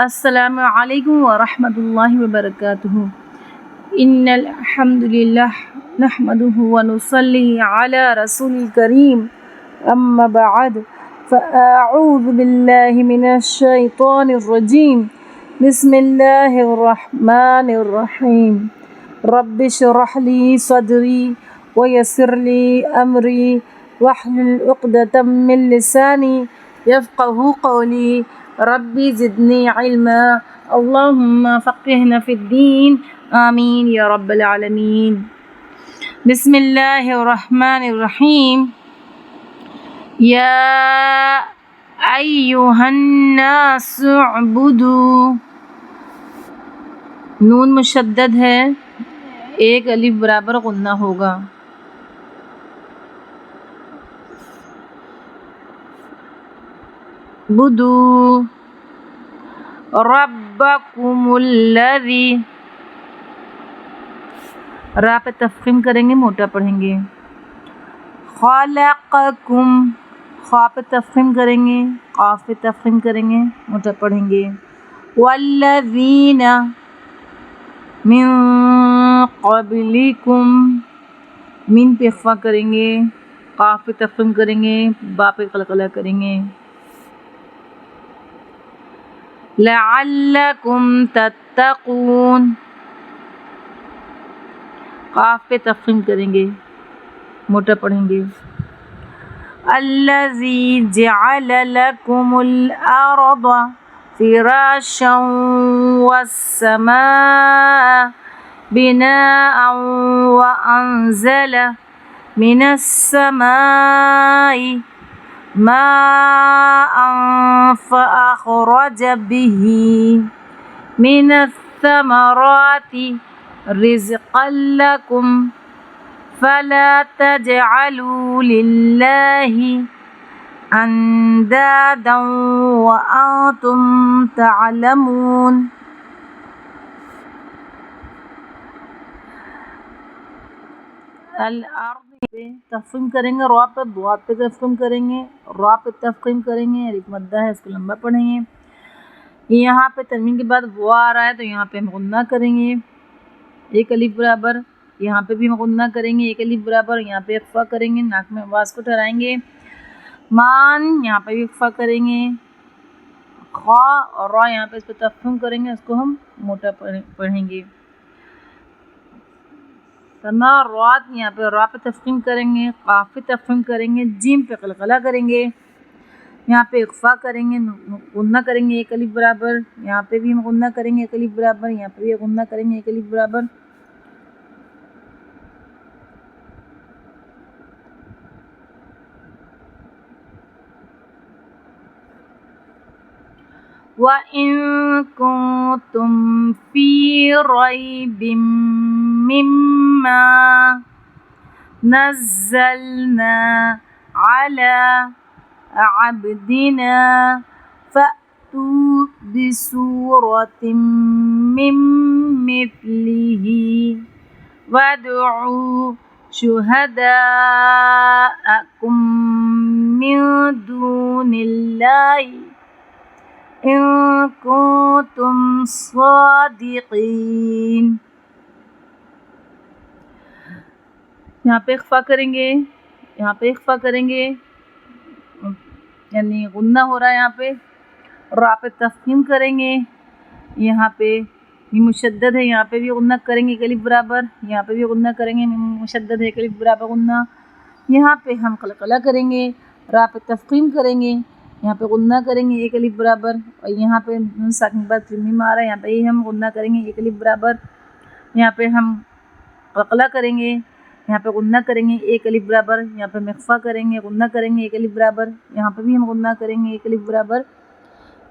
السلام علیکم ورحمۃ اللہ وبرکاتہ۔ ان الحمد للہ نحمده ونصلی علی رسول الکریم اما بعد فاعوذ باللہ من الشیطان الرجیم بسم اللہ الرحمن الرحیم رب اشرح لی صدری ویسر لی امری واحلل عقدۃ من لسانی یفقہوا قولی ربی زدنی علما اللہم فقہنا فی الدین آمین یا رب العالمین۔ بسم اللہ الرحمن الرحیم۔ یا ایہا الناس اعبدوا، نون مشدد ہے، ایک الف برابر غنہ ہوگا۔ بدو ربکم الذی، را پہ تفخیم کریں گے، موٹا پڑھیں گے۔ خلقکم، خا پہ تفخیم کریں گے، قاف پہ تفخیم کریں گے، موٹا پڑھیں گے۔ والذین من قبلکم، مین پہ اخفا کریں گے، قاف پہ تفخیم کریں گے، با پہ قلقلہ کریں گے۔ لعلکم تتقون، قاف پہ تفخیم کریں گے، موٹا پڑھیں گے۔ الذی جعل لکم الارض فراشا والسماء بناء وانزل من السماء ماء فأخرج به من الثمرات رزقا لكم فلا تجعلوا لله اندادا وانتم تعلمون۔ الارض پہ تفخیم کریں گے، را پہ، ضاد پہ تفخیم کریں گے، را پہ تفخیم کریں گے، الف مدہ ہے، اس کو لمبا پڑھیں گے۔ یہاں پہ تنوین کے بعد وہ آ رہا ہے تو یہاں پہ ہم غنہ کریں گے، ایک الف برابر، یہاں پہ بھی ہم غنہ کریں گے، ایک الف برابر، یہاں پہ اخفا کریں گے، ناک میں آواز کو ٹھہرائیں گے۔ مان، یہاں پہ بھی اخفا کریں گے، خا اور را یہاں پہ اس پہ تفخیم کریں گے، اس کو ہم موٹا پڑھیں گے۔ سماوات، یہاں پہ را پہ تفخیم کریں گے، قاف پہ تفخیم کریں گے، جیم پہ قلقلہ کریں گے، یہاں پہ اخفا کریں گے، غنہ کریں گے ایک الف برابر، یہاں پہ بھی ہم غنہ کریں گے ایک الف برابر، یہاں پہ بھی غنہ کریں گے ایک الف برابر۔ وَإِن كُنتُم فِي رَيْبٍ مِّمَّا نَزَّلْنَا عَلَىٰ عَبْدِنَا فَأْتُوا بِسُورَةٍ مِّن مِّثْلِهِ وَادْعُوا شُهَدَاءَكُم مِّن دُونِ اللَّهِ إِن كُنتُمْ صَادِقِينَ۔ یہاں پہ اخفا کریں گے، یہاں پہ اخفا کریں گے، یعنی غنہ ہو رہا ہے یہاں پہ، را پہ تفخیم کریں گے، یہاں پہ میم مشدد ہے، یہاں پہ بھی غنہ کریں گے ایک الف برابر، یہاں پہ بھی غنہ کریں گے، میم مشدد ہے ایک الف برابر غنہ، یہاں پہ ہم قلقلہ کریں گے، را پہ تفخیم کریں گے، یہاں پہ غنہ کریں گے ایک الف برابر، اور یہاں پہ نون ساکن کے بعد میم آ رہا ہے، یہاں پہ ہی ہم غنہ کریں گے ایک الف برابر، یہاں پہ ہم قلقلہ کریں گے، یہاں پہ غنہ کریں گے ایک الف برابر، یہاں پہ مخفا کریں گے، غنہ کریں گے ایک الف برابر، یہاں پہ بھی ہم غنہ کریں گے ایک الف برابر،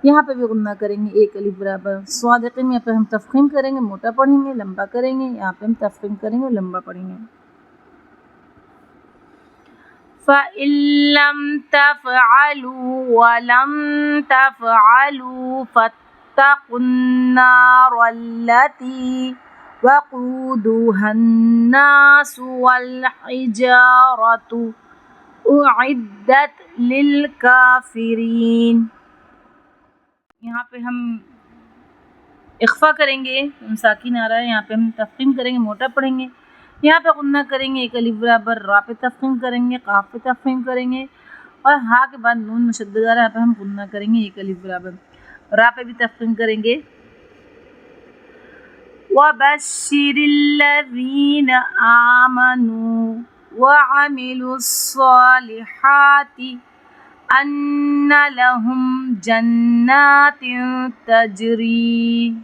یہاں پہ بھی غنہ کریں گے ایک الف برابر۔ صادقین، یہاں پہ ہم تفخیم کریں گے، موٹا پڑھیں گے، لمبا کریں گے، یہاں پہ ہم تفخیم کریں گے، لمبا پڑھیں گے۔ فَإِن لَّمْ تَفْعَلُوا وَلَن تَفْعَلُوا فَاتَّقُوا النَّارَ الَّتِي وَقُودُهَا النَّاسُ وَالْحِجَارَةُ أُعِدَّتْ لِلْكَافِرِينَ۔ یہاں پہ ہم اخفا کریں گے، نون ساکن آ رہا ہے، یہاں پہ ہم تفخیم کریں گے، موٹا پڑھیں گے. یہاں پہ غنہ کریں گے، ایک الف برابر را پہ تفخیم کریں گے، قاف پہ تفخیم کریں گے، اور ہا کے بعد نون مشدد آ رہا ہے، یہاں پہ ہم غنہ کریں گے، ایک الف برابر را پہ بھی تفخیم کریں گے. وَبَشِّرِ الَّذِينَ آمَنُوا وَعَمِلُوا الصَّالِحَاتِ أَنَّ لَهُمْ جَنَّاتٍ تَجْرِي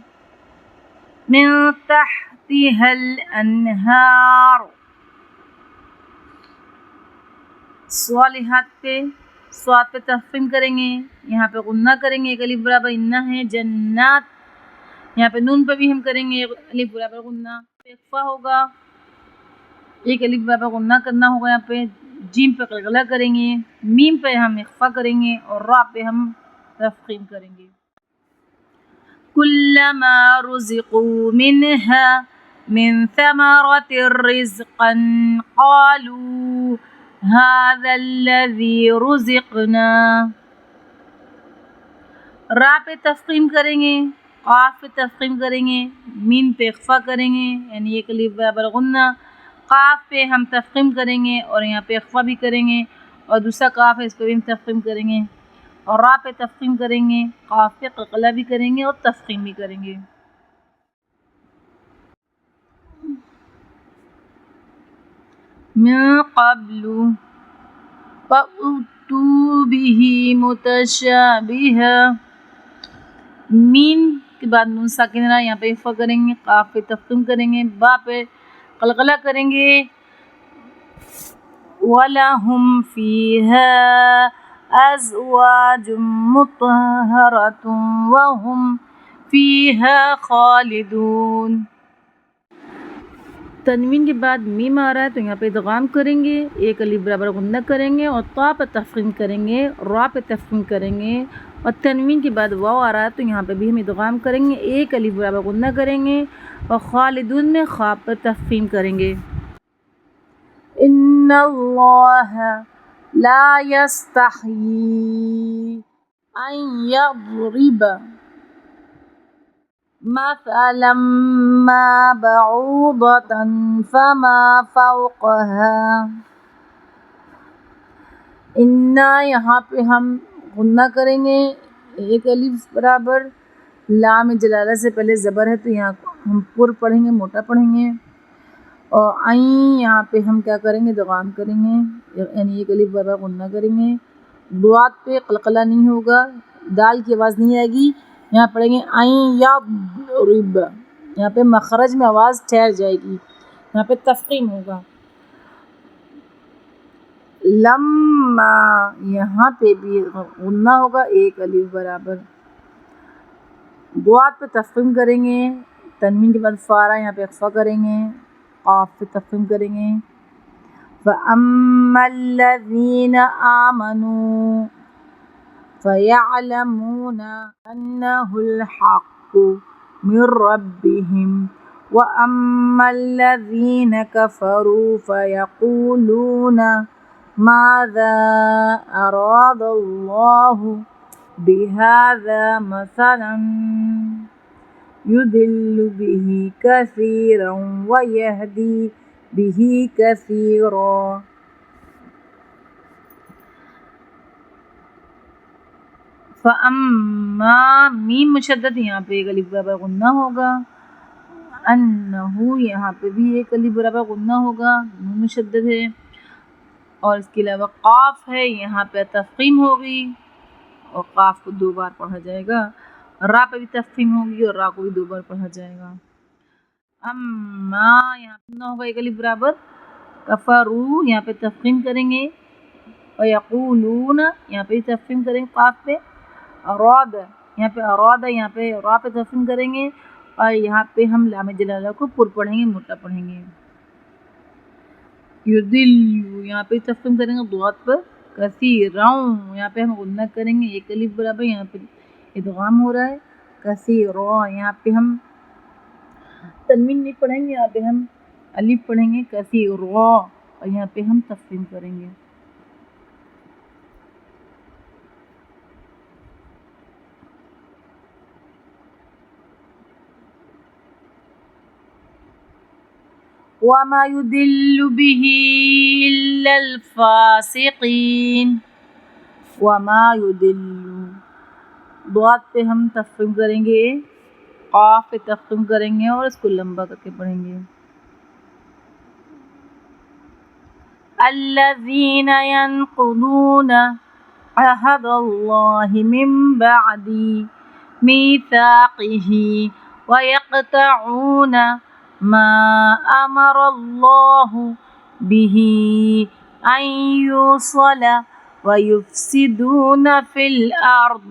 مِن تَحْتِهَا الْأَنْهَارُ. صالحات پہ صاد پہ تفخیم کریں گے، یہاں پہ غنہ کریں گے، ایک الف برابر انہ ہے، جنات، یہاں پہ نون پہ بھی ہم کریں گے ایک الف برابر غنہ، اخفا ہوگا، ایک الف برابر غنہ کرنا ہوگا، یہاں پہ جیم پہ قلقلہ کریں گے، میم پہ ہم اخفا کریں گے، اور را پہ ہم تفخیم کریں گے. کلما رزقوا منها من ثمرة رزقا قالوا هذا الذي رزقنا. را پہ تفخیم کریں گے، قاف پہ تفخیم کریں گے، میم پہ اخفا کریں گے، یعنی ایک الف برابر غنہ، قاف پہ ہم تفخیم کریں گے اور یہاں پہ اخفا بھی کریں گے، اور دوسرا قاف ہے اس پہ بھی ہم تفخیم کریں گے، اور را پہ تفخیم کریں گے، قاف پہ قلقلہ بھی کریں گے اور تفخیم بھی کریں گے. من قبل فَأْتُوا بِهِ مُتَشَابِهًا. مین کے بعد نون ساکن رہا، یہاں پہ اخفا کریں گے، قاف پہ تفخیم کریں گے، با پہ قلقلہ کریں گے. وَلَهُمْ فِيهَا أَزْوَاجٌ مُطَهَّرَةٌ وَهُمْ فِيهَا خَالِدُونَ. تنوین کے بعد میم آ رہا ہے تو یہاں پہ ادغام کریں گے، ایک الف برابر غنہ کریں گے اور طا پہ تفخیم کریں گے، را پہ تفخیم کریں گے، اور تنوین کے بعد واو آ رہا ہے تو یہاں پہ بھی ہم ادغام کریں گے، ایک الف برابر غنہ کریں گے اور خالدون میں خا پر تفخیم کریں گے. ان اللہ لا یستحیی ان یضرب مثلا ما بعوضة فما فوقها. انا یہاں پہ ہم غنہ کریں گے، ایک الف برابر لام جلالہ سے پہلے زبر ہے تو یہاں ہم پر پڑھیں گے، موٹا پڑھیں گے، اور عین یہاں پہ ہم کیا کریں گے، ادغام کریں گے، یعنی ایک الف برابر غنہ کریں گے. ضاد پہ قلقلہ نہیں ہوگا، دال کی آواز نہیں آئے گی، یہاں پڑھیں گے عین یا رب، یہاں پہ مخرج میں آواز ٹھہر جائے گی، یہاں پہ تفخیم ہوگا. لما یہاں پہ بھی غنہ ہوگا، ایک الف برابر، ضاد پہ تفخیم کریں گے، تنوین کے بعد فارا یہاں پہ اخفا کریں گے، قاف پہ تفخیم کریں گے. فَأَمَّا الَّذِينَ آمَنُوا فَيَعْلَمُونَ أَنَّهُ الْحَقُّ مِنْ رَبِّهِمْ وَأَمَّا الَّذِينَ كَفَرُوا فَيَقُولُونَ مَاذَا أَرَادَ اللَّهُ بِهَذَا مَثَلًا يُضِلُّ بِهِ كَثِيرًا وَيَهْدِي بِهِ كَثِيرًا. فَأَمَّا میم مشدد، یہاں پہ ایک الف برابر غنہ ہوگا، انہو یہاں پہ بھی ایک الف برابر غنہ ہوگا، نون مشدد ہے، اور اس کے علاوہ قاف ہے، یہاں پہ تفخیم ہوگی اور قاف کو 2 بار پڑھا جائے گا، را پہ بھی تفخیم ہوگی اور را کو بھی 2 بار پڑھا جائے گا. اما یہاں پہ نہ ہوگا، ایک الف برابر، کفرو یہاں پہ تفخیم کریں گے، اور یقولون یہاں پہ تفخیم کریں گے قاف پہ، اراد یہاں پہ اراد، یہاں پہ را پہ تفخیم کریں گے، اور یہاں پہ ہم لام جلالہ کو پر پڑھیں گے، موٹا پڑھیں گے. یدل یہاں پہ تفخیم کریں گے ضاد پر، کثیروں یہاں پہ ہم غنہ کریں گے، ایک الف برابر، یہاں پہ ادغام ہو رہا ہے، کثیروں یہاں پہ ہم تنوین نہیں پڑھیں گے، یہاں پہ ہم الف پڑھیں گے، کثیروں، اور یہاں پہ ہم تفخیم کریں گے. وما يضل به إلا الفاسقين. وما يضل ضاد پہ ہم تفخیم کریں گے، قاف پہ تفخیم کریں گے اور اس کو لمبا کر کے پڑھیں گے. الذين ينقضون عهد الله من بعد ميثاقه ويقطعون ما أمر الله به أن يوصل ويفسدون في الأرض.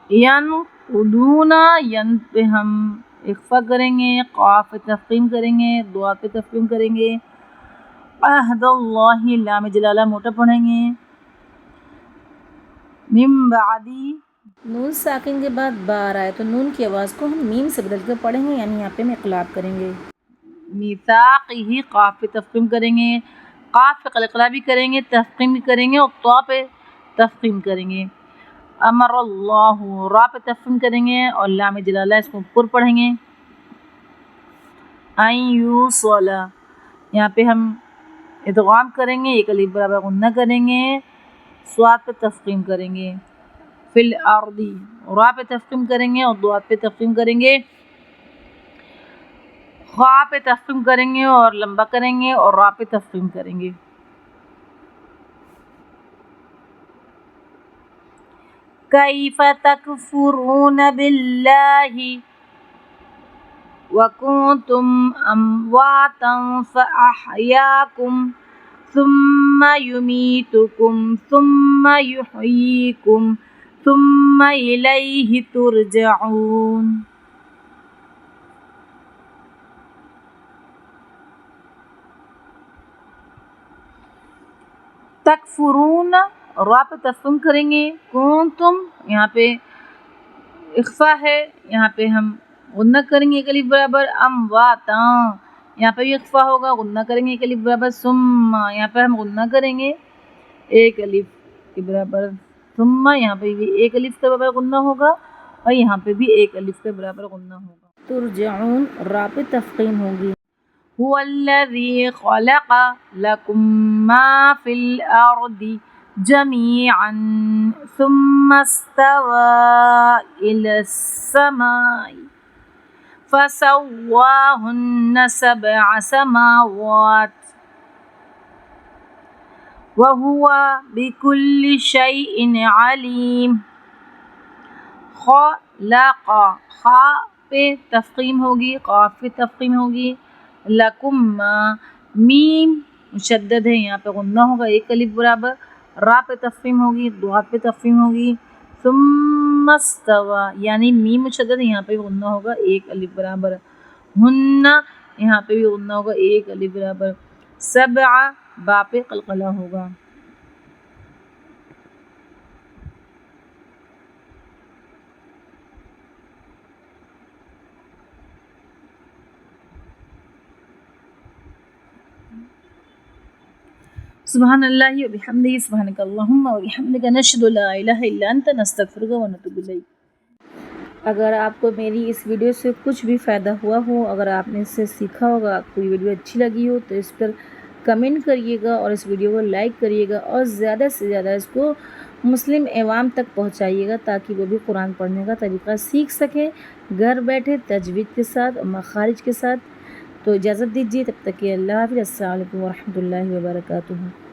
ينقضون ین پہ ہم اخفا کریں گے، قاف پہ تفخیم کریں گے، دعا پہ تفخیم کریں گے. عہد اللہ لام جلالہ موٹا پڑھیں گے. من بعدی نون ساکن کے بعد با آ رہا ہے تو نون کی آواز کو ہم میم سے بدل کر پڑھیں گے، یعنی یہاں پہ ہم اقلاب کریں گے. میثاقہ قاف پہ تفخیم کریں گے، قاف پہ قلقلہ بھی کریں گے، تفخیم بھی کریں گے اور طا پہ تفخیم کریں گے. امر اللہ را پہ تفخیم کریں گے اور لام جلالہ اس کو پر پڑھیں گے. ان یوصل یہاں پہ ہم ادغام کریں گے، ایک الف برابر غنہ کریں گے، صاد پہ تفخیم کریں گے. فی الارض را پہ تفخیم کریں گے اور ضاد پہ تفخیم کریں گے، خا پہ تفخیم کریں گے اور لمبا کریں گے اور را پہ تفخیم کریں گے. کیف تکفرون باللہ وکنتم امواتا فاحیاکم ثم یمیتکم ثم یحییکم ثم الیہ ترجعون. تکفرون را پہ تفخیم کریں گے، کنتم یہاں پہ اخفا ہے، یہاں پہ ہم غنہ کریں گے ایک الف برابر. امواتا یہاں پہ بھی اخفا ہوگا، غنہ کریں گے ایک الف برابر. ثم یہاں پہ ہم غنہ کریں گے ایک الف کے برابر. ثم یہاں پہ بھی ایک الف کے برابر غنہ ہوگا اور یہاں پہ بھی ایک الف کے برابر غنہ ہوگا. ترجعون را پہ تفخیم ہوگی. هو الذی خلق لکم ما فی الارض جميعا ثم استوى إلى السماء فسواهن 7 سماوات وهو بكل شيء عليم. خلق خا پہ تفخیم ہوگی، قاف پہ تفخیم ہوگی. لکم میم مشدد ہے، یہاں پہ غنہ ہوگا ایک الف برابر. را پہ تفخیم ہوگی، ضاد پہ تفخیم ہوگی. ثم استوى یعنی میم مشدد ہے، یہاں پہ بھی غنہ ہوگا ایک الف برابر. ہن یہاں پہ بھی غنہ ہوگا ایک الف برابر. 7 با پہ قلقلہ ہوگا. سبحان اللہ و بحمدہ سبحانک اللہم و بحمدک نشہد لا الہ الا انت نستغفرک و نتوب الیک. اگر آپ کو میری اس ویڈیو سے کچھ بھی فائدہ ہوا ہو، اگر آپ نے اس سے سیکھا ہوگا، آپ کو یہ ویڈیو اچھی لگی ہو تو اس پر کمنٹ کریے گا اور اس ویڈیو کو لائک کریے گا اور زیادہ سے زیادہ اس کو مسلم عوام تک پہنچائیے گا تاکہ وہ بھی قرآن پڑھنے کا طریقہ سیکھ سکیں گھر بیٹھے تجوید کے ساتھ اور مخارج کے ساتھ. تو اجازت دیجیے، تب تک کہ اللہ حافظ. السلام علیکم ورحمۃ اللہ وبرکاتہ.